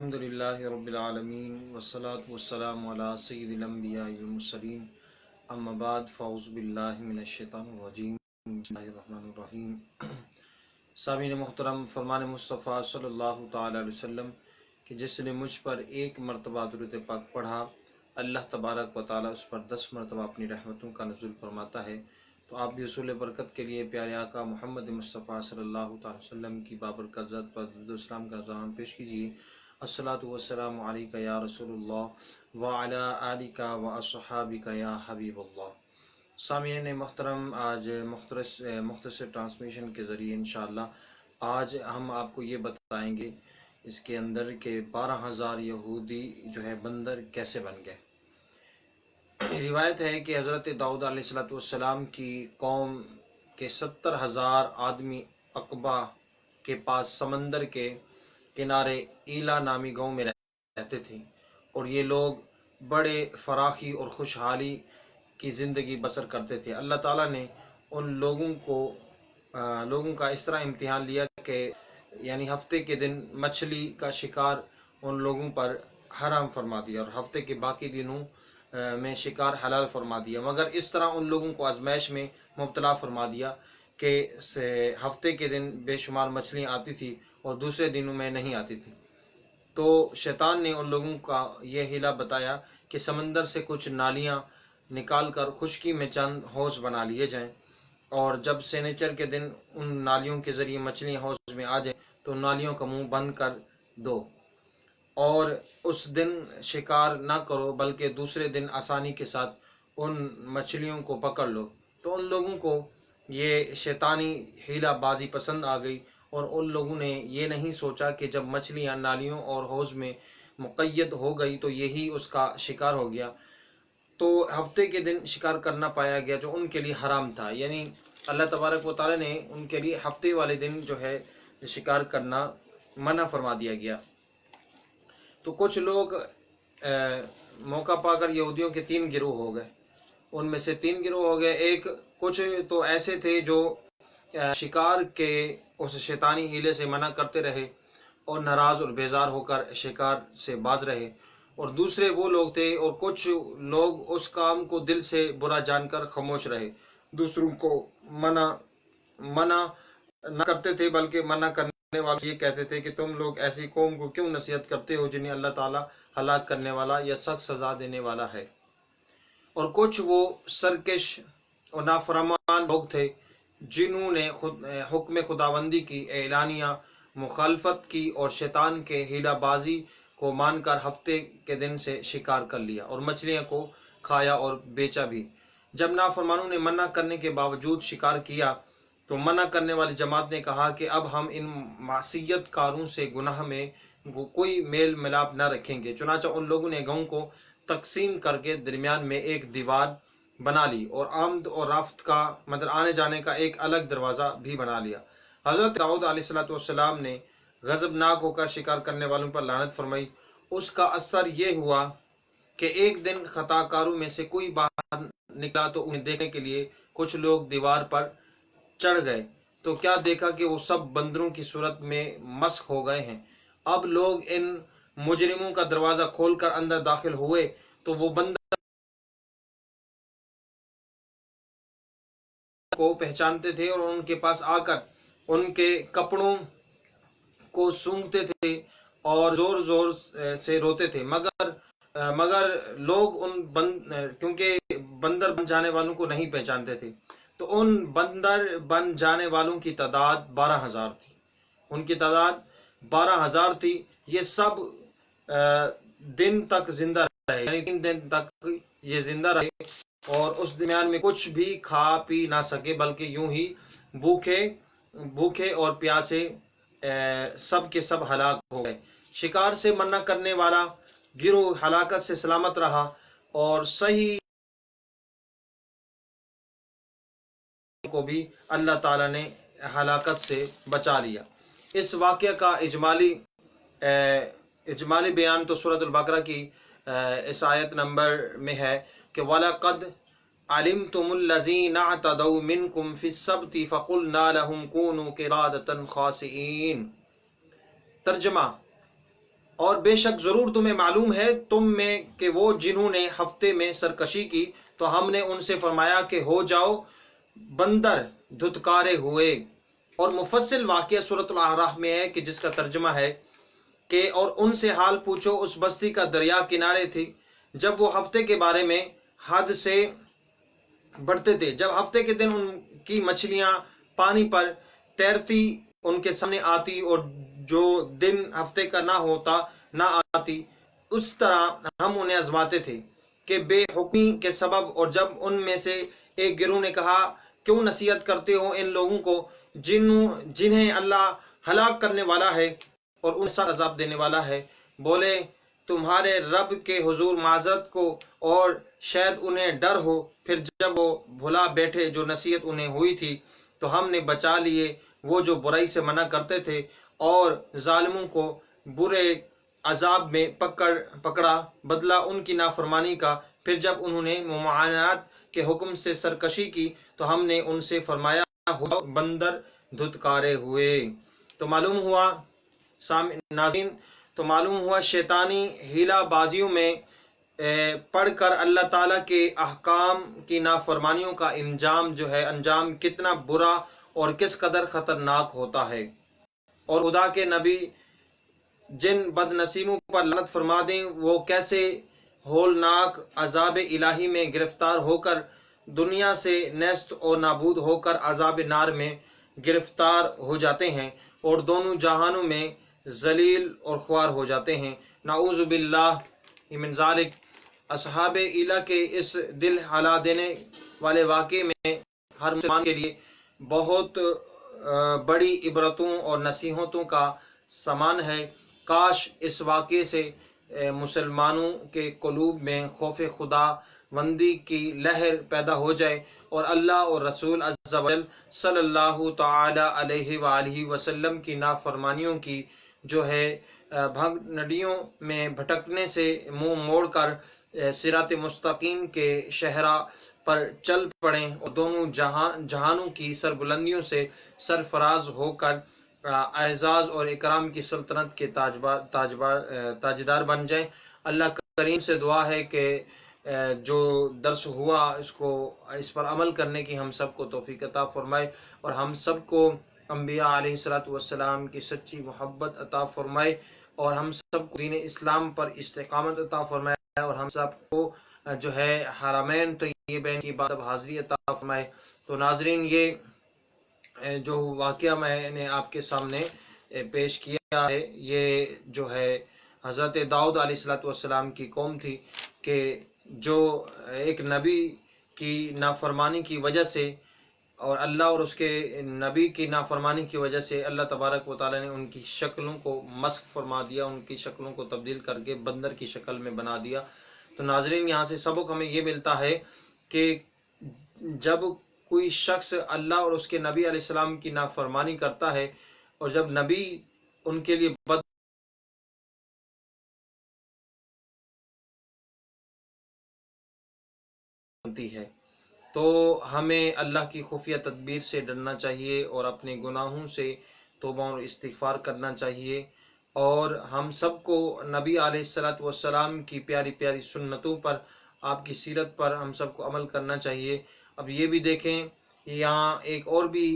الحمدللہ رب العالمین والصلاة والسلام علی سید الانبیاء والمرسلین اما بعد فاعوذ باللہ من الشیطان الرجیم بسم اللہ الرحمن الرحیم۔ سامعین محترم، فرمان مصطفیٰ صلی اللہ تعالی علیہ وسلم کہ جس نے مجھ پر ایک مرتبہ درود پاک پڑھا اللہ تبارک و تعالی اس پر 10 مرتبہ اپنی رحمتوں کا نزول فرماتا ہے۔ تو آپ بھی حصول برکت کے لیے پیارے آقا محمد مصطفیٰ صلی اللہ تعالی وسلم کی بابرکت ذات پر درود و اسلام کا نظام پیش کیجیے۔ الصلاۃ والسلام علیک یا رسول اللہ وعلی آلک واصحابک یا حبیب اللہ۔ سامعین محترم، آج مختصر ٹرانسمیشن کے ذریعے انشاءاللہ آج ہم آپ کو یہ بتائیں گے اس کے اندر کہ 12,000 یہودی جو ہے بندر کیسے بن گئے۔ روایت ہے کہ حضرت داؤد علیہ السلام کی قوم کے 70,000 آدمی عقبہ کے پاس سمندر کے کنارے ایلا نامی گاؤں میں رہتے تھے، اور یہ لوگ بڑے فراخی اور خوشحالی کی زندگی بسر کرتے تھے۔ اللہ تعالیٰ نے ان لوگوں کا اس طرح امتحان لیا کہ یعنی ہفتے کے دن مچھلی کا شکار ان لوگوں پر حرام فرما دیا اور ہفتے کے باقی دنوں میں شکار حلال فرما دیا، مگر اس طرح ان لوگوں کو آزمائش میں مبتلا فرما دیا کہ ہفتے کے دن بے شمار مچھلیاں آتی تھی اور دوسرے دنوں میں نہیں آتی تھی۔ تو شیطان نے ان لوگوں کا یہ حیلہ بتایا کہ سمندر سے کچھ نالیاں نکال کر خشکی میں چند حوض بنا لیے جائیں، اور جب سینیچر کے دن ان نالیوں کے ذریعے مچھلیاں حوض میں آ جائیں تو نالیوں کا منہ بند کر دو، اور اس دن شکار نہ کرو بلکہ دوسرے دن آسانی کے ساتھ ان مچھلیوں کو پکڑ لو۔ تو ان لوگوں کو یہ شیطانی حیلہ بازی پسند آ گئی، اور ان لوگوں نے یہ نہیں سوچا کہ جب مچھلیاں نالیوں اور حوض میں مقید ہو گئی تو یہی اس کا شکار ہو گیا۔ تو ہفتے کے دن شکار کرنا پایا گیا جو ان کے لیے حرام تھا، یعنی اللہ تبارک و تعالی نے ان کے لیے ہفتے والے دن جو ہے شکار کرنا منع فرما دیا گیا۔ تو کچھ لوگ موقع پا کر یہودیوں کے 3 گروہ ہو گئے، ان میں سے 3 گروہ ہو گئے۔ کچھ تو ایسے تھے جو شکار کے اس شیطانی حیلے سے منع کرتے رہے اور ناراض اور بیزار ہو کر شکار سے باز رہے، اور دوسرے وہ لوگ تھے اور کچھ لوگ اس کام کو دل سے برا جان کر خاموش رہے، دوسروں کو منع نہ کرتے تھے بلکہ منع کرنے والے یہ کہتے تھے کہ تم لوگ ایسی قوم کو کیوں نصیحت کرتے ہو جنہیں اللہ تعالیٰ ہلاک کرنے والا یا سخت سزا دینے والا ہے۔ اور کچھ وہ سرکش اور نافرمان لوگ تھے جنہوں نے حکم خداوندی کی اعلانیہ مخالفت کی اور شیطان کے حیلہ بازی کو مان کر ہفتے کے دن سے شکار کر لیا اور مچھلیاں کو کھایا اور بیچا بھی۔ جب نافرمانوں نے منع کرنے کے باوجود شکار کیا تو منع کرنے والی جماعت نے کہا کہ اب ہم ان معصیت کاروں سے گناہ میں کوئی میل ملاپ نہ رکھیں گے۔ چنانچہ ان لوگوں نے گاؤں کو تقسیم کر کے درمیان میں ایک دیوار بنا لی اور آمد اور رفت کا آنے جانے کا ایک الگ دروازہ بھی بنا لیا۔ حضرت داؤد علیہ السلام نے غضبناک ہو کر شکار کرنے والوں پر لعنت فرمائی۔ اس کا اثر یہ ہوا کہ ایک دن خطا کاروں میں سے کوئی باہر نکلا تو انہیں دیکھنے کے لیے کچھ لوگ دیوار پر چڑھ گئے، تو کیا دیکھا کہ وہ سب بندروں کی صورت میں مسخ ہو گئے ہیں۔ اب لوگ ان مجرموں کا دروازہ کھول کر اندر داخل ہوئے تو وہ بندر کو پہچانتے تھے اور ان کے پاس آ کر ان کے کپڑوں کو سونگھتے تھے اور زور زور سے روتے تھے، مگر لوگ کیونکہ بندر بن جانے والوں کو نہیں پہچانتے تھے، تو ان بندر بن جانے والوں کی تعداد 12,000 تھی۔ ان کی تعداد 12,000 تھی۔ یہ سب دن تک زندہ رہے، یعنی 3 دن تک یہ زندہ رہے اور اس درمیان میں کچھ بھی کھا پی نہ سکے، بلکہ یوں ہی بھوکے اور پیاسے سب کے سب ہلاک ہو گئے۔ شکار سے منع کرنے والا گروہ ہلاکت سے سلامت رہا اور صحیح کو بھی اللہ تعالیٰ نے ہلاکت سے بچا لیا۔ اس واقعہ کا اجمالی بیان تو سورۃ البقرہ کی اس آیت نمبر میں ہے کہ وَلَقَدْ عَلِمْتُمُ الَّذِينَ اعْتَدَوْا مِنْكُمْ فِي السَّبْتِ فَقُلْنَا لَهُمْ كُونُوا قِرَادَةً خَاسِئِينَ۔ ترجمہ: اور بے شک ضرور تمہیں معلوم ہے تم میں کہ وہ جنہوں نے ہفتے میں سرکشی کی تو ہم نے ان سے فرمایا کہ ہو جاؤ بندر دھتکارے ہوئے. اور مفصل واقعہ سورۃ الاعراف میں ہے کہ جس کا ترجمہ ہے کہ اور ان سے حال پوچھو اس بستی کا دریا کنارے تھی جب وہ ہفتے کے بارے میں حد سے بڑھتے تھے. جب ہفتے کے دن ان کی مچھلیاں پانی پر تیرتی ان کے سامنے آتی اور جو دن ہفتے کا نہ آتی اس طرح ہم انہیں آزماتے تھے کہ بے حکمی کے سبب. اور جب ان میں سے ایک گروہ نے کہا کیوں نصیحت کرتے ہو ان لوگوں کو جنہیں اللہ ہلاک کرنے والا ہے اور ان سخت عذاب دینے والا ہے. بولے تمہارے رب کے حضور معذرت کو اور شاید انہیں ڈر ہو. پھر جب وہ بھلا بیٹھے جو نصیحت انہیں ہوئی تھی تو ہم نے بچا لیے وہ جو برائی سے منع کرتے تھے اور ظالموں کو برے عذاب میں پکڑا بدلہ ان کی نافرمانی کا. پھر جب انہوں نے ممانعت کے حکم سے سرکشی کی تو ہم نے ان سے فرمایا ہو بندر دھتکارے ہوئے. تو معلوم ہوا ناظرین تو معلوم ہوا شیطانی ہیلا بازیوں میں پڑھ کر اللہ تعالیٰ کے احکام کی نافرمانیوں کا انجام کتنا برا اور کس قدر خطرناک ہوتا ہے. اور خدا کے نبی جن بد نصیبوں پر لعنت فرما دیں وہ کیسے ہولناک عذاب الہی میں گرفتار ہو کر دنیا سے نیست اور نابود ہو کر عذاب نار میں گرفتار ہو جاتے ہیں اور دونوں جہانوں میں ذلیل اور خوار ہو جاتے ہیں. نعوذ باللہ من ذالک. اصحاب ایلا کے اس دل ہلا دینے والے واقعے میں ہر مسلمان کے لیے بہت بڑی عبرتوں اور نصیحتوں کا سامان ہے. کاش اس واقعے سے مسلمانوں کے قلوب میں خوف خدا بندی کی لہر پیدا ہو جائے اور اللہ اور رسول عز و جل صلی اللہ تعالی علیہ وآلہ وسلم کی نافرمانیوں کی جو ہے بھگنڈیوں میں بھٹکنے سے منہ موڑ کر صراط مستقیم کے شہراء پر چل پڑیں اور دونوں جہانوں کی سربلندیوں سے سرفراز ہو کر اعزاز اور اکرام کی سلطنت کے تاجدار بن جائیں. اللہ کریم سے دعا ہے کہ جو درس ہوا اس پر عمل کرنے کی ہم سب کو توفیق عطا فرمائے اور ہم سب کو انبیاء علیہ الصلوۃ والسلام کی سچی محبت عطا فرمائے اور ہم سب کو دین اسلام پر استقامت عطا فرمائے اور ہم سب کو جو ہے حرمین طیبین کی بات حاضری عطا فرمائے. تو ناظرین یہ جو واقعہ میں نے آپ کے سامنے پیش کیا ہے یہ جو ہے حضرت داؤد علیہ الصلوۃ والسلام کی قوم تھی کہ جو ایک نبی کی نافرمانی کی وجہ سے اور اللہ اور اس کے نبی کی نافرمانی کی وجہ سے اللہ تبارک و تعالیٰ نے ان کی شکلوں کو مسخ فرما دیا, ان کی شکلوں کو تبدیل کر کے بندر کی شکل میں بنا دیا. تو ناظرین یہاں سے سبق ہمیں یہ ملتا ہے کہ جب کوئی شخص اللہ اور اس کے نبی علیہ السلام کی نافرمانی کرتا ہے اور جب نبی ان کے لیے بد بنتی ہے تو ہمیں اللہ کی خفیہ تدبیر سے ڈرنا چاہیے اور اپنے گناہوں سے توبہ اور استغفار کرنا چاہیے اور ہم سب کو نبی علیہ الصلوۃ والسلام کی پیاری پیاری سنتوں پر آپ کی سیرت پر ہم سب کو عمل کرنا چاہیے. اب یہ بھی دیکھیں یہاں ایک اور بھی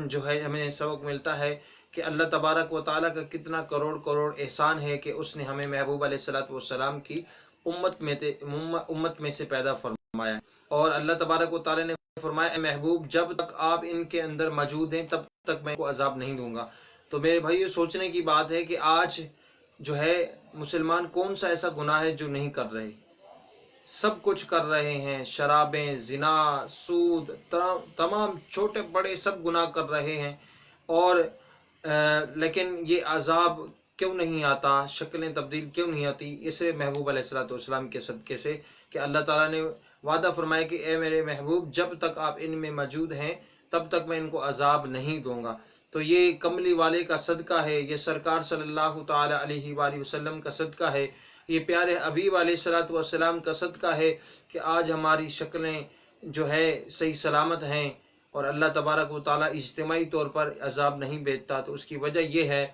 جو ہے ہمیں سبق ملتا ہے کہ اللہ تبارک و تعالیٰ کا کتنا کروڑ احسان ہے کہ اس نے ہمیں محبوب علیہ الصلوۃ والسلام کی امت میں سے پیدا فرمایا اور اللہ تبارک و تعالیٰ نے فرمایا اے محبوب جب تک آپ ان کے اندر موجود ہیں تب تک میں کو عذاب نہیں دوں گا. تو میرے بھائیو سوچنے کی بات ہے کہ آج جو ہے مسلمان کون سا ایسا گناہ ہے جو نہیں کر رہے, سب کچھ کر رہے ہیں, شرابیں, زنا, سود, تمام چھوٹے بڑے سب گناہ کر رہے ہیں اور لیکن یہ عذاب کیوں نہیں آتا, شکلیں تبدیل کیوں نہیں آتی؟ اسے محبوب علیہ الصلوۃ والسلام کے صدقے سے کہ اللہ تعالیٰ نے وعدہ فرمایا کہ اے میرے محبوب جب تک آپ ان میں موجود ہیں تب تک میں ان کو عذاب نہیں دوں گا. تو یہ کملی والے کا صدقہ ہے, یہ سرکار صلی اللہ تعالی علیہ وآلہ وسلم کا صدقہ ہے, یہ پیارے حبیب علیہ الصلوۃ والسلام کا صدقہ ہے کہ آج ہماری شکلیں جو ہے صحیح سلامت ہیں اور اللہ تبارک و تعالیٰ اجتماعی طور پر عذاب نہیں بھیجتا. تو اس کی وجہ یہ ہے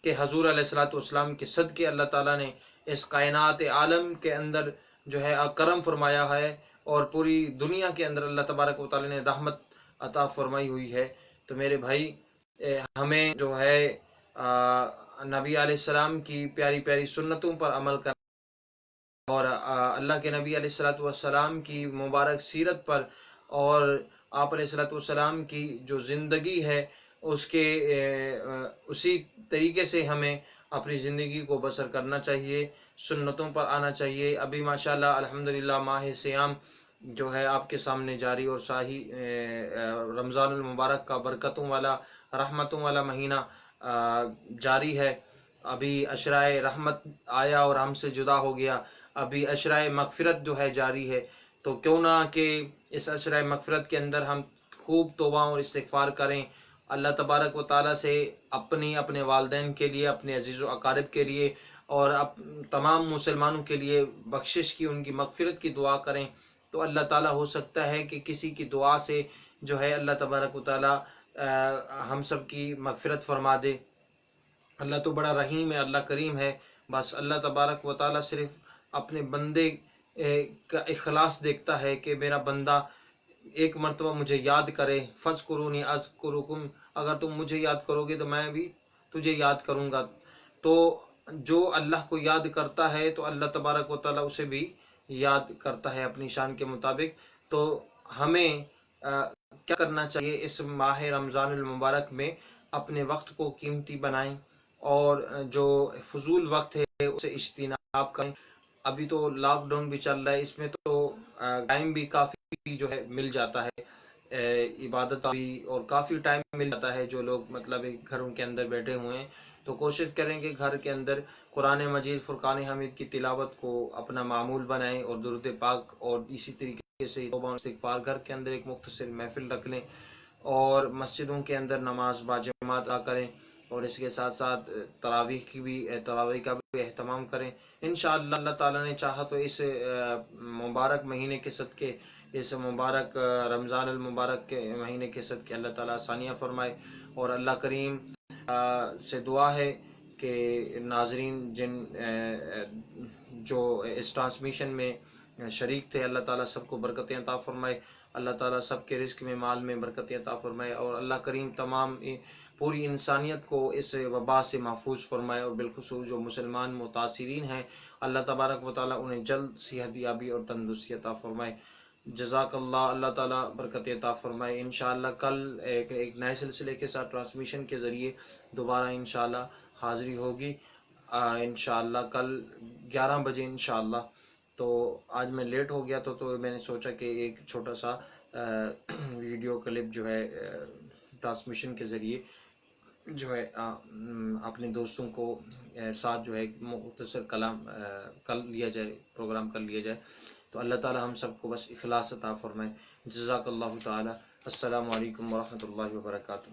کہ حضور علیہ الصلوۃ والسلام کے صدقے اللہ تعالیٰ نے اس کائنات عالم کے اندر جو ہے کرم فرمایا ہے، اور پوری دنیا کے اندر اللہ تبارک و تعالیٰ نے رحمت عطا فرمائی ہوئی ہے۔ تو میرے بھائی، ہمیں جو ہے نبی علیہ السلام کی پیاری پیاری سنتوں پر عمل کرنا، اور اللہ کے نبی علیہ الصلوۃ والسلام کی مبارک سیرت پر، اور آپ علیہ الصلوۃ والسلام کی جو زندگی ہے اس کے اسی طریقے سے ہمیں اپنی زندگی کو بسر کرنا چاہیے، سنتوں پر آنا چاہیے۔ ابھی ماشاءاللہ الحمدللہ ماہ سیام جو ہے آپ کے سامنے جاری اور شاہی رمضان المبارک کا برکتوں والا، رحمتوں والا مہینہ جاری ہے۔ ابھی عشرۂ رحمت آیا اور ہم سے جدا ہو گیا، ابھی عشرۂ مغفرت جو ہے جاری ہے۔ تو کیوں نہ کہ اس عشرۂ مغفرت کے اندر ہم خوب توبہ اور استغفار کریں، اللہ تبارک و تعالیٰ سے اپنے والدین کے لیے، اپنے عزیز و اقارب کے لیے، اور تمام مسلمانوں کے لیے بخشش کی، ان کی مغفرت کی دعا کریں۔ تو اللہ تعالیٰ ہو سکتا ہے کہ کسی کی دعا سے جو ہے اللہ تبارک و تعالیٰ ہم سب کی مغفرت فرما دے۔ اللہ تو بڑا رحیم ہے، اللہ کریم ہے، بس اللہ تبارک و تعالیٰ صرف اپنے بندے کا اخلاص دیکھتا ہے کہ میرا بندہ ایک مرتبہ مجھے یاد کرے، فَاذْكُرُونِی أَذْكُرُکُم، اگر تم مجھے یاد کرو گے تو میں بھی تجھے یاد کروں گا۔ تو جو اللہ کو یاد کرتا ہے تو اللہ تبارک و تعالیٰ اسے بھی یاد کرتا ہے اپنی شان کے مطابق۔ تو ہمیں کیا کرنا چاہیے اس ماہ رمضان المبارک میں؟ اپنے وقت کو قیمتی بنائیں، اور جو فضول وقت ہے اسے اجتناب کریں۔ ابھی تو لاک ڈاؤن بھی چل رہا ہے، اس میں تو ٹائم بھی کافی جو ہے مل جاتا ہے، عبادت بھی، اور کافی ٹائم مل جاتا ہے۔ جو لوگ مطلب گھروں کے اندر بیٹھے ہوئے ہیں تو کوشش کریں کہ گھر کے اندر قرآن مجید، فرقان حمید کی تلاوت کو اپنا معمول بنائیں، اور درود پاک، اور اسی طریقے سے توبہ و استغفار، گھر کے اندر ایک مختصر محفل رکھ لیں، اور مسجدوں کے اندر نماز باجماعت ادا کریں، اور اس کے ساتھ ساتھ تراویح کا بھی اہتمام کریں۔ انشاءاللہ اللہ تعالیٰ نے چاہا تو اس مبارک مہینے کے صدقے، اس مبارک رمضان المبارک کے مہینے کے صدقے اللہ تعالیٰ آسانیاں فرمائے۔ اور اللہ کریم سے دعا ہے کہ ناظرین جو اس ٹرانسمیشن میں شریک تھے، اللہ تعالیٰ سب کو برکتیں عطا فرمائے، اللہ تعالیٰ سب کے رزق میں، مال میں برکتیں عطا فرمائے، اور اللہ کریم تمام پوری انسانیت کو اس وبا سے محفوظ فرمائے، اور بالخصوص جو مسلمان متاثرین ہیں اللہ تبارک و تعالیٰ انہیں جلد صحت یابی اور تندرستی عطا فرمائے۔ جزاک اللہ، اللہ تعالیٰ برکت عطا فرمائے۔ انشاءاللہ کل ایک نئے سلسلے کے ساتھ ٹرانسمیشن کے ذریعے دوبارہ انشاءاللہ حاضری ہوگی، انشاءاللہ کل 11 بجے انشاءاللہ۔ تو آج میں لیٹ ہو گیا تو میں نے سوچا کہ ایک چھوٹا سا ویڈیو کلپ جو ہے ٹرانسمیشن کے ذریعے جو ہے اپنے دوستوں کو ساتھ جو ہے مختصر کلام کر لیا جائے، پروگرام کر لیا جائے۔ تو اللہ تعالی ہم سب کو بس اخلاص عطا فرمائے۔ جزاک اللہ تعالی۔ السلام علیکم ورحمۃ اللہ وبرکاتہ۔